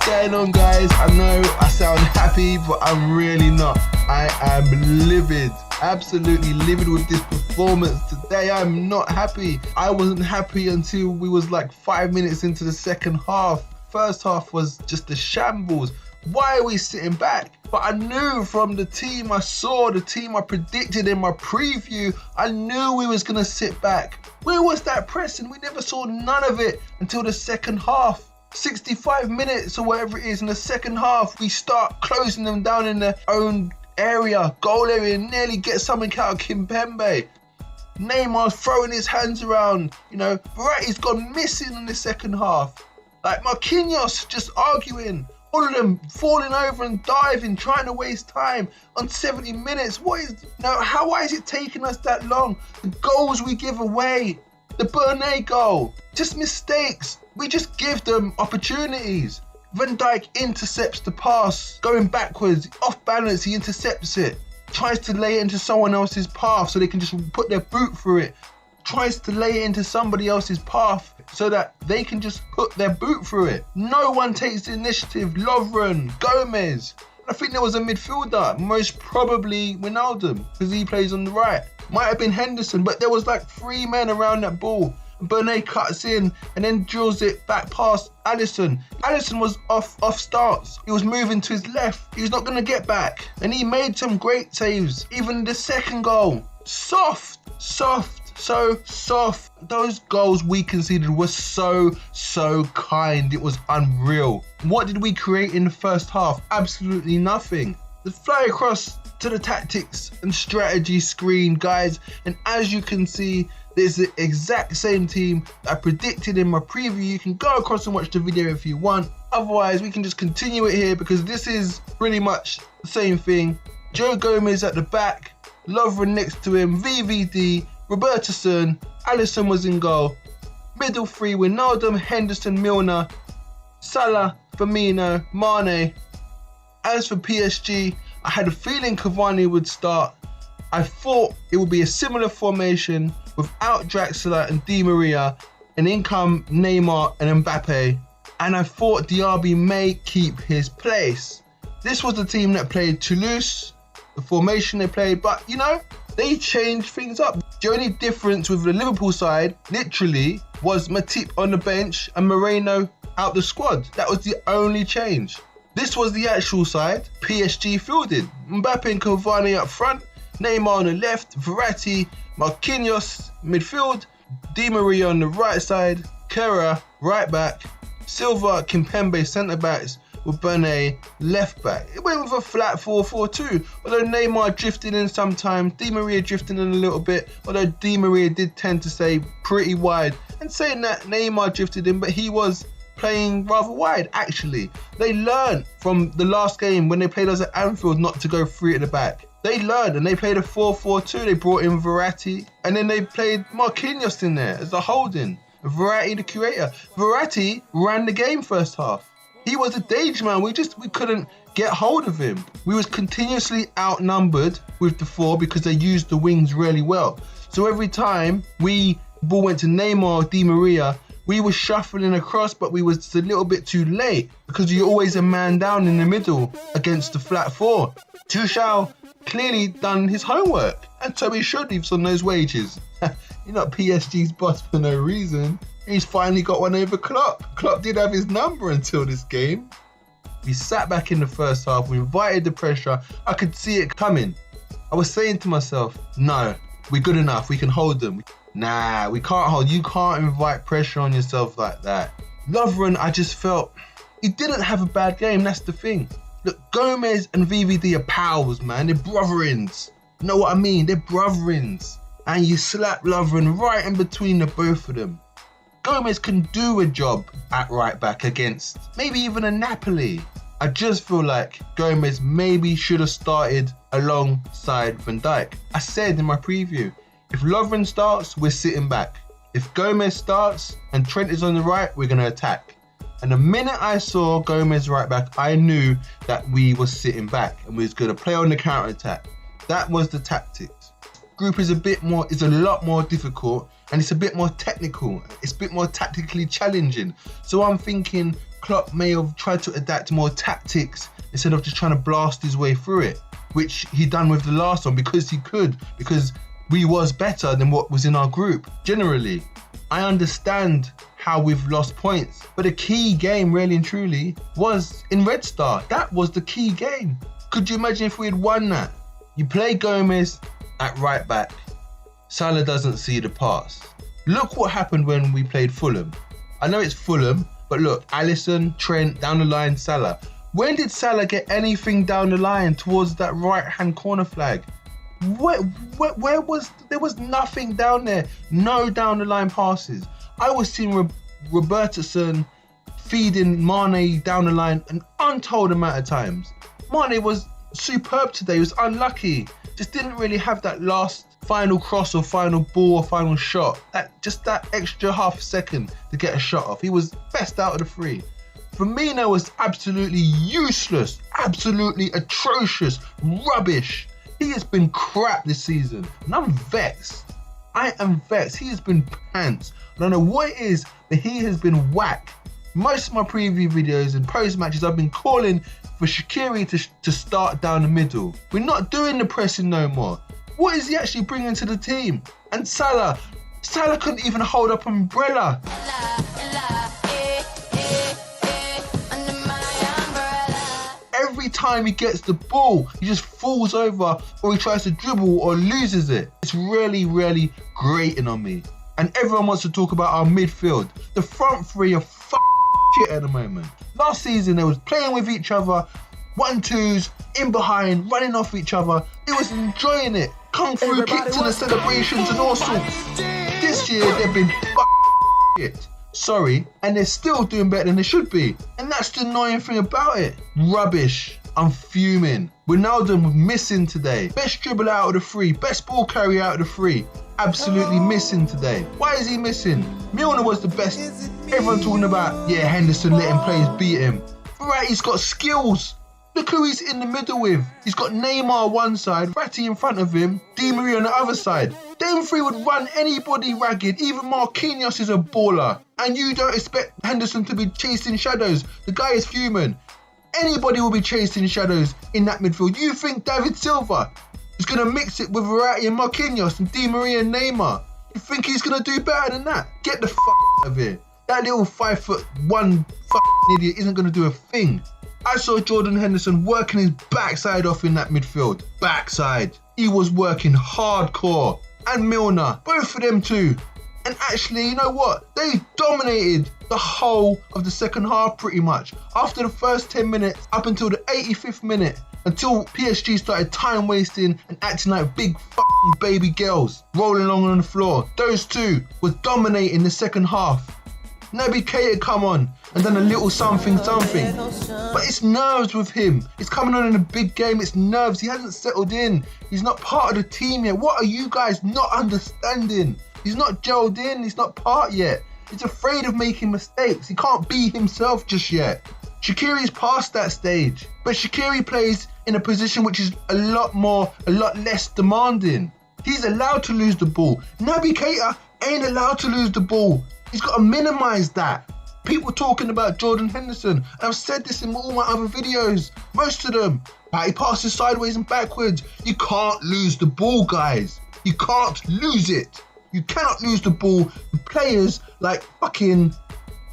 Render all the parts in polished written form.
going on, guys? I know I sound happy, but I'm really not. I am livid, absolutely livid with this performance today. I'm not happy. I wasn't happy until we was like 5 minutes into the second half. First half was just a shambles. Why are we sitting back? But I knew from the team I saw, the team I predicted in my preview, I knew we was gonna sit back. Where was that pressing? We never saw none of it until the second half. 65 minutes or whatever it is in the second half, we start closing them down in their own area, goal area, and nearly get something out of Kimpembe. Neymar's throwing his hands around, Verratti's gone missing in the second half. Like Marquinhos just arguing, all of them falling over and diving, trying to waste time on 70 minutes. Why is it taking us that long? The goals we give away, the Burnett goal, just mistakes. We just give them opportunities. Van Dijk intercepts the pass, going backwards, off balance, he intercepts it. Tries to lay it into someone else's path so they can just put their boot through it. Tries to lay it into somebody else's path so that they can just put their boot through it. No one takes the initiative. Lovren, Gomez. I think there was a midfielder, most probably Wijnaldum, because he plays on the right. Might have been Henderson, but there was like 3 men around that ball. Burnett cuts in and then drills it back past Alisson. Alisson was off stance. He was moving to his left. He was not going to get back. And he made some great saves. Even the second goal. Soft. So soft. Those goals we conceded were so kind. It was unreal. What did we create in the first half? Absolutely nothing. Let's fly across to the tactics and strategy screen, guys. And as you can see, it's the exact same team that I predicted in my preview. You can go across and watch the video if you want. Otherwise, we can just continue it here because this is pretty much the same thing. Joe Gomez at the back, Lovren next to him, VVD, Robertson, Alisson was in goal. Middle three, Wijnaldum, Henderson, Milner, Salah, Firmino, Mane. As for PSG, I had a feeling Cavani would start. I thought it would be a similar formation without Draxler and Di Maria, and in come Neymar and Mbappe. And I thought Diaby may keep his place. This was the team that played Toulouse, the formation they played, but they changed things up. The only difference with the Liverpool side, literally, was Matip on the bench and Moreno out the squad. That was the only change. This was the actual side. PSG fielded. Mbappe and Cavani up front, Neymar on the left, Verratti, Marquinhos midfield, Di Maria on the right side, Kera right back, Silva, Kimpembe centre backs, with Burnett left back. It went with a flat 4-4-2, although Neymar drifted in sometimes, Di Maria drifted in a little bit, although Di Maria did tend to stay pretty wide. And saying that, Neymar drifted in, but he was playing rather wide actually. They learned from the last game when they played us at Anfield not to go 3 at the back. They learned and they played a 4-4-2. They brought in Verratti and then they played Marquinhos in there as a holding. Verratti the curator. Verratti ran the game first half. He was a danger man. We couldn't get hold of him. We was continuously outnumbered with the 4 because they used the wings really well. So every time the ball went to Neymar or Di Maria, we were shuffling across, but we was a little bit too late because you're always a man down in the middle against the flat 4. Tuchel clearly done his homework, and so he should leave on those wages. You're not PSG's boss for no reason. He's finally got one over Klopp. Klopp did have his number until this game. We sat back in the first half, we invited the pressure. I could see it coming. I was saying to myself, no, we're good enough, we can hold them. Nah, we can't hold. You can't invite pressure on yourself like that. Lovren, I just felt he didn't have a bad game. That's the thing. Look, Gomez and VVD are pals, man. They're brotherins. You know what I mean? They're brotherins. And you slap Lovren right in between the both of them. Gomez can do a job at right back against maybe even a Napoli. I just feel like Gomez maybe should have started alongside Van Dijk. I said in my preview, if Lovren starts, we're sitting back. If Gomez starts and Trent is on the right, we're going to attack. And the minute I saw Gomez right back, I knew that we were sitting back and we was going to play on the counter attack. That was the tactics. Group is a lot more difficult and it's a bit more technical. It's a bit more tactically challenging. So I'm thinking Klopp may have tried to adapt more tactics instead of just trying to blast his way through it, which he done with the last one because he could, because we was better than what was in our group. Generally, I understand how we've lost points, but the key game really and truly was in Red Star. That was the key game. Could you imagine if we had won that? You play Gomez at right back. Salah doesn't see the pass. Look what happened when we played Fulham. I know it's Fulham, but look, Alisson, Trent, down the line, Salah. When did Salah get anything down the line towards that right-hand corner flag? Where was, there was nothing down there. No down the line passes. I was seeing Robertson feeding Mane down the line an untold amount of times. Mane was superb today. He was unlucky. Just didn't really have that last final cross or final ball or final shot. Just that extra half a second to get a shot off. He was best out of the three. Firmino was absolutely useless, absolutely atrocious, rubbish. He has been crap this season, and I'm vexed. I am vexed. He has been pants. I don't know what it is, but he has been whack. Most of my preview videos and post-matches, I've been calling for Shaqiri to start down the middle. We're not doing the pressing no more. What is he actually bringing to the team? And Salah couldn't even hold up an umbrella. Every time he gets the ball, he just falls over or he tries to dribble or loses it. It's really, really grating on me. And everyone wants to talk about our midfield. The front three are shit at the moment. Last season, they was playing with each other, 1-2s, in behind, running off each other. They was enjoying it. Come through, kick to the celebrations and all sorts. This year, they've been shit. Sorry, and they're still doing better than they should be. And that's the annoying thing about it. Rubbish. I'm fuming. Wijnaldum was missing today. Best dribble out of the three. Best ball carry out of the three. Absolutely missing today. Why is he missing? Milner was the best. Everyone talking about, yeah, Henderson letting players beat him. Right, he's got skills. Look who he's in the middle with. He's got Neymar one side, Verratti in front of him, Di Maria on the other side. Them three would run anybody ragged. Even Marquinhos is a baller. And you don't expect Henderson to be chasing shadows. The guy is human. Anybody will be chasing shadows in that midfield. You think David Silva is going to mix it with Verratti and Marquinhos and Di Maria and Neymar? You think he's going to do better than that? Get the out of here. That little 5'1" idiot isn't going to do a thing. I saw Jordan Henderson working his backside off in that midfield. Backside. He was working hardcore. And Milner. Both of them too. And actually, you know what? They dominated the whole of the second half pretty much. After the first 10 minutes, up until the 85th minute, until PSG started time wasting and acting like big baby girls, rolling along on the floor. Those two were dominating the second half. Naby Keita come on and done a little something. But it's nerves with him. It's coming on in a big game. It's nerves. He hasn't settled in. He's not part of the team yet. What are you guys not understanding? He's not gelled in. He's not part yet. He's afraid of making mistakes. He can't be himself just yet. Shaqiri's past that stage. But Shaqiri plays in a position which is a lot less demanding. He's allowed to lose the ball. Naby Keita ain't allowed to lose the ball. He's got to minimise that. People talking about Jordan Henderson, and I've said this in all my other videos, most of them. He passes sideways and backwards. You can't lose the ball, guys. You can't lose it. You cannot lose the ball with players like fucking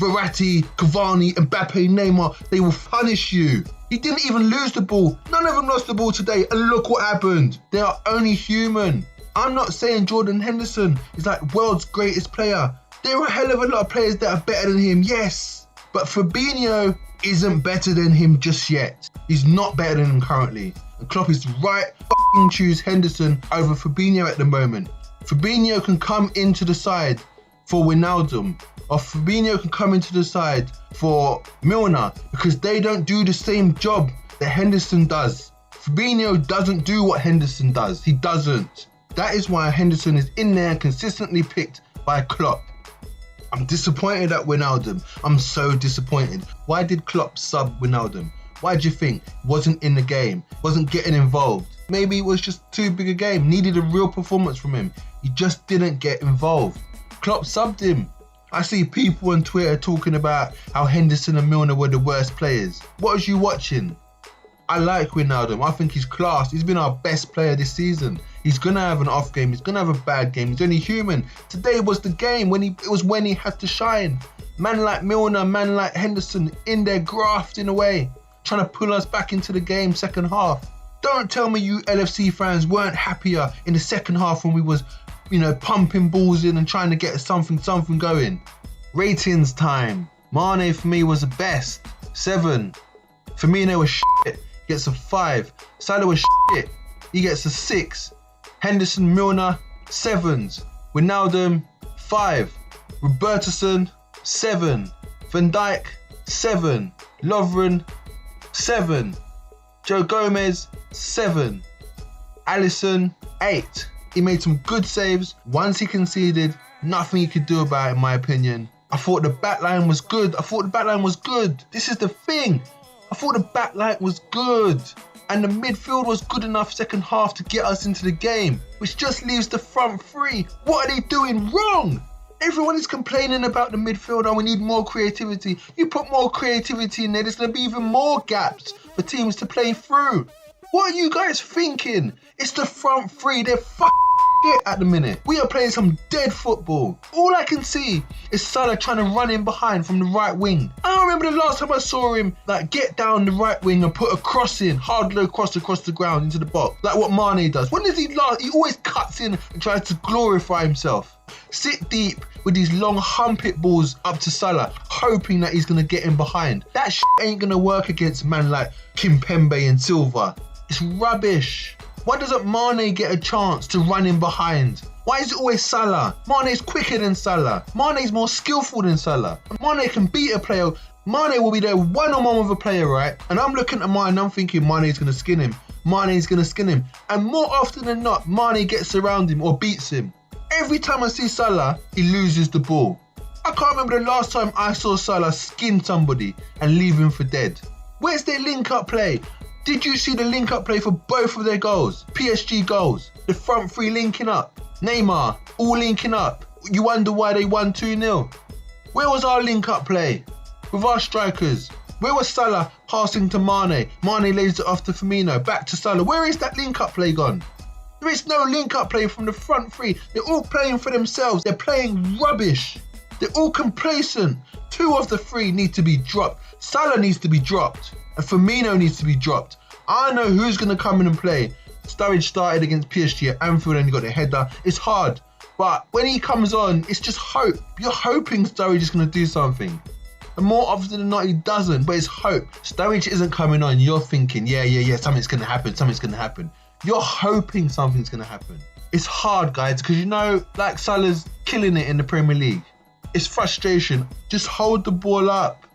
Verratti, Cavani, Mbappe, Neymar. They will punish you. He didn't even lose the ball. None of them lost the ball today, and look what happened. They are only human. I'm not saying Jordan Henderson is like world's greatest player. There are a hell of a lot of players that are better than him, yes. But Fabinho isn't better than him just yet. He's not better than him currently. And Klopp is right choose Henderson over Fabinho at the moment. Fabinho can come into the side for Wijnaldum, or Fabinho can come into the side for Milner, because they don't do the same job that Henderson does. Fabinho doesn't do what Henderson does. He doesn't. That is why Henderson is in there consistently picked by Klopp. I'm disappointed at Wijnaldum. I'm so disappointed. Why did Klopp sub Wijnaldum? Why do you think? Wasn't in the game, wasn't getting involved. Maybe it was just too big a game, needed a real performance from him. He just didn't get involved. Klopp subbed him. I see people on Twitter talking about how Henderson and Milner were the worst players. What was you watching? I like Wijnaldum. I think he's class. He's been our best player this season. He's going to have an off game. He's going to have a bad game. He's only human. Today was the game when it was when he had to shine. Man like Milner, man like Henderson in there grafting away, trying to pull us back into the game second half. Don't tell me you LFC fans weren't happier in the second half when we was, pumping balls in and trying to get something going. Ratings time. Mane for me was the best. 7. Firmino was shit. Gets a 5. Salah was shit. He gets a 6. Henderson, Milner, 7s. Wijnaldum, 5. Robertson, 7. Van Dijk, 7. Lovren, 7. Joe Gomez, 7. Alisson, 8. He made some good saves. Once he conceded, nothing he could do about it, in my opinion. I thought the backline was good. This is the thing. I thought the backline was good. And the midfield was good enough second half to get us into the game, which just leaves the front three. What are they doing wrong? Everyone is complaining about the midfield and we need more creativity. You put more creativity in there, there's going to be even more gaps for teams to play through. What are you guys thinking? It's the front three, they're shit at the minute. We are playing some dead football. All I can see is Salah trying to run in behind from the right wing. I don't remember the last time I saw him get down the right wing and put a cross in, hard low cross across the ground into the box, like what Mane does. When does he last? He always cuts in and tries to glorify himself. Sit deep with these long hump it balls up to Salah, hoping that he's going to get in behind. That shit ain't going to work against man like Kimpembe and Silva. It's rubbish. Why doesn't Mane get a chance to run in behind? Why is it always Salah? Mane's quicker than Salah. Mane's more skillful than Salah. Mane can beat a player. Mane will be there one-on-one with a player, right? And I'm looking at Mane and I'm thinking Mane's going to skin him. Mane's going to skin him. And more often than not, Mane gets around him or beats him. Every time I see Salah, he loses the ball. I can't remember the last time I saw Salah skin somebody and leave him for dead. Where's their link-up play? Did you see the link-up play for both of their goals? PSG goals. The front three linking up. Neymar, all linking up. You wonder why they won 2-0. Where was our link-up play? With our strikers. Where was Salah passing to Mane? Mane lays it off to Firmino. Back to Salah. Where is that link-up play gone? There is no link-up play from the front three. They're all playing for themselves. They're playing rubbish. They're all complacent. 2 of the 3 need to be dropped. Salah needs to be dropped. And Firmino needs to be dropped. I know who's going to come in and play. Sturridge started against PSG at Anfield and he got a header. It's hard. But when he comes on, it's just hope. You're hoping Sturridge is going to do something. And more often than not, he doesn't. But it's hope. Sturridge isn't coming on. You're thinking, yeah, something's going to happen. You're hoping something's going to happen. It's hard, guys, because like Salah's killing it in the Premier League. It's frustration. Just hold the ball up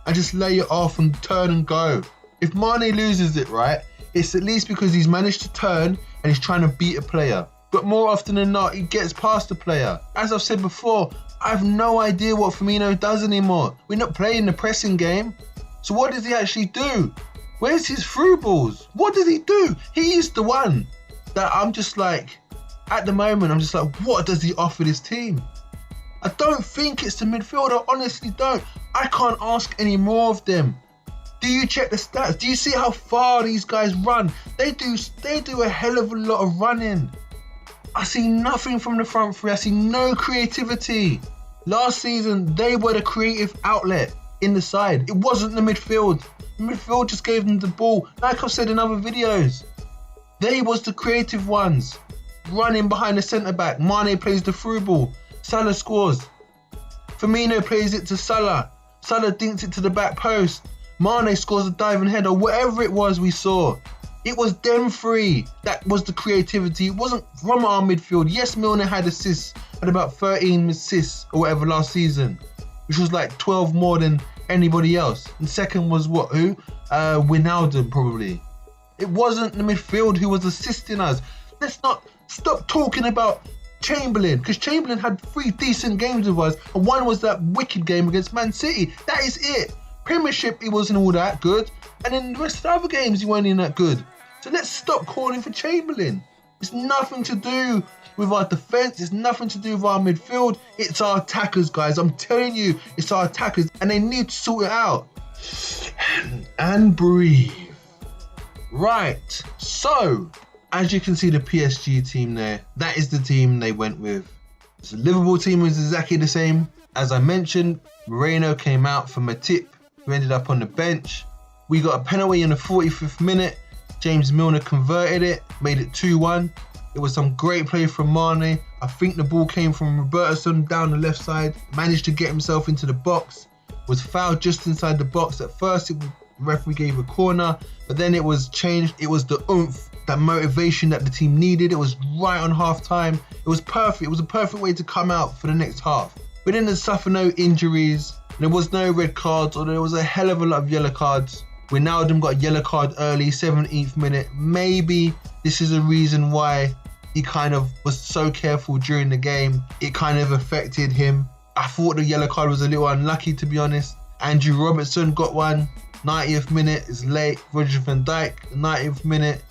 and just lay it off and turn and go. If Mane loses it, right, it's at least because he's managed to turn and he's trying to beat a player. But more often than not, he gets past the player. As I've said before, I have no idea what Firmino does anymore. We're not playing the pressing game. So what does he actually do? Where's his through balls? What does he do? He's the one that I'm just like, at the moment, I'm just like, what does he offer this team? I don't think it's the midfield. I honestly don't. I can't ask any more of them. Do you check the stats? Do you see how far these guys run? They do a hell of a lot of running. I see nothing from the front three. I see no creativity. Last season, they were the creative outlet in the side. It wasn't the midfield. The midfield just gave them the ball. Like I've said in other videos, they was the creative ones. Running behind the centre-back. Mane plays the through ball. Salah scores. Firmino plays it to Salah. Salah dinks it to the back post. Mane scores a diving header. Whatever it was we saw, it was them 3 that was the creativity. It wasn't from our midfield. Yes, Milner had assists, had about 13 assists or whatever last season, which was like 12 more than anybody else. And second was what? Who? Wijnaldum probably. It wasn't the midfield who was assisting us. Let's not stop talking about Chamberlain, because Chamberlain had 3 decent games with us, and one was that wicked game against Man City. That is it. Premiership, he wasn't all that good, and in the rest of the other games, he weren't in that good. So let's stop calling for Chamberlain. It's nothing to do with our defense. It's nothing to do with our midfield. It's our attackers, guys. I'm telling you, it's our attackers, and they need to sort it out. And breathe. Right. So, as you can see, the PSG team there, that is the team they went with. So the Liverpool team was exactly the same. As I mentioned, Moreno came out for Matip, who ended up on the bench. We got a penalty in the 45th minute. James Milner converted it, made it 2-1. It was some great play from Mane. I think the ball came from Robertson down the left side, managed to get himself into the box, was fouled just inside the box. At first, the referee gave a corner, but then it was changed. It was the oomph, that motivation that the team needed. It was right on half time. It was perfect. It was a perfect way to come out for the next half. We didn't suffer no injuries. There was no red cards, or there was a hell of a lot of yellow cards. Wijnaldum got a yellow card early, 17th minute. Maybe this is a reason why he kind of was so careful during the game. It kind of affected him. I thought the yellow card was a little unlucky, to be honest. Andrew Robertson got one, 90th minute, it's late. Virgil van Dijk, 90th minute.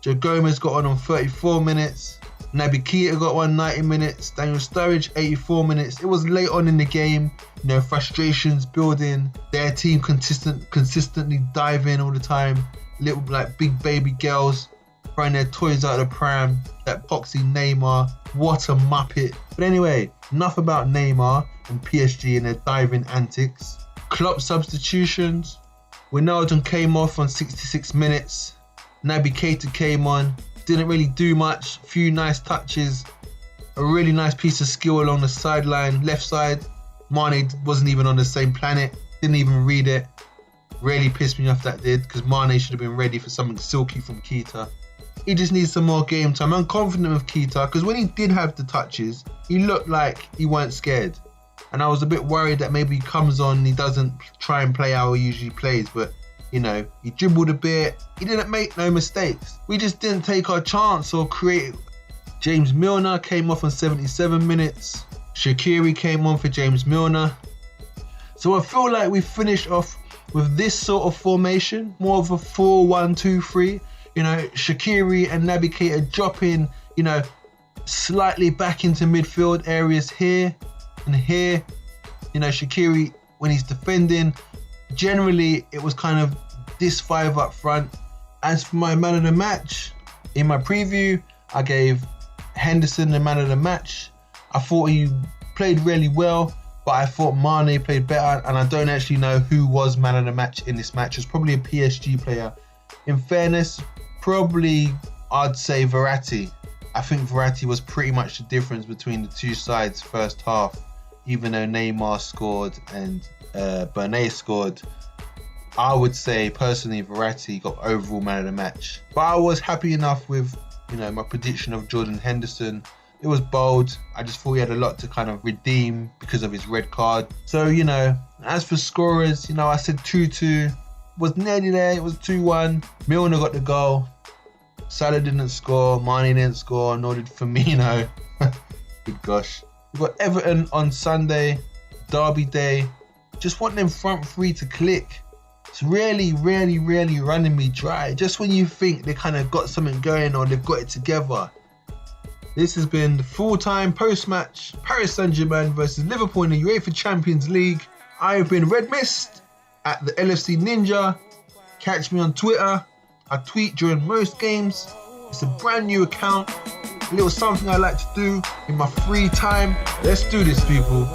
Joe Gomez got one on 34 minutes. Naby Keita got one, 90 minutes. Daniel Sturridge, 84 minutes. It was late on in the game. You know, frustrations building. Their team consistently diving all the time. Little like big baby girls throwing their toys out of the pram. That boxy Neymar. What a muppet. But anyway, enough about Neymar and PSG and their diving antics. Klopp substitutions. Wijnaldum came off on 66 minutes. Naby Keita came on. Didn't really do much. Few nice touches. A really nice piece of skill along the sideline. Left side. Mane wasn't even on the same planet. Didn't even read it. Really pissed me off that did, because Mane should have been ready for something silky from Keita. He just needs some more game time. I'm confident with Keita, because when he did have the touches, he looked like he weren't scared. And I was a bit worried that maybe he comes on, he doesn't try and play how he usually plays, but you know, he dribbled a bit. He didn't make no mistakes. We just didn't take our chance or create. James Milner came off on 77 minutes. Shaqiri came on for James Milner. So I feel like we finished off with this sort of formation, more of a 4-1-2-3. You know, Shaqiri and Naby Keita dropping, you know, slightly back into midfield areas here and here. You know, Shaqiri, when he's defending, generally it was kind of this five up front. As for my man of the match, in my preview, I gave Henderson the man of the match. I thought he played really well, but I thought Mane played better, and I don't actually know who was man of the match in this match. It was probably a PSG player. In fairness, probably I'd say Verratti. I think Verratti was pretty much the difference between the two sides first half. Even though Neymar scored and Bernay scored, I would say personally Verratti got overall man of the match. But I was happy enough with, you know, my prediction of Jordan Henderson. It was bold. I just thought he had a lot to kind of redeem because of his red card. So, you know, as for scorers, you know, I said 2-2. Was nearly there. It was 2-1. Milner got the goal. Salah didn't score. Mane didn't score. Nor did Firmino. Good gosh. We've got Everton on Sunday. Derby day. Just want them front three to click. It's really running me dry. Just when you think they kind of got something going or they've got it together. This has been the full-time post-match Paris Saint-Germain versus Liverpool in the UEFA Champions League. I have been Red Mist at the LFC Ninja. Catch me on Twitter. I tweet during most games. It's a brand new account. A little something I like to do in my free time. Let's do this, people.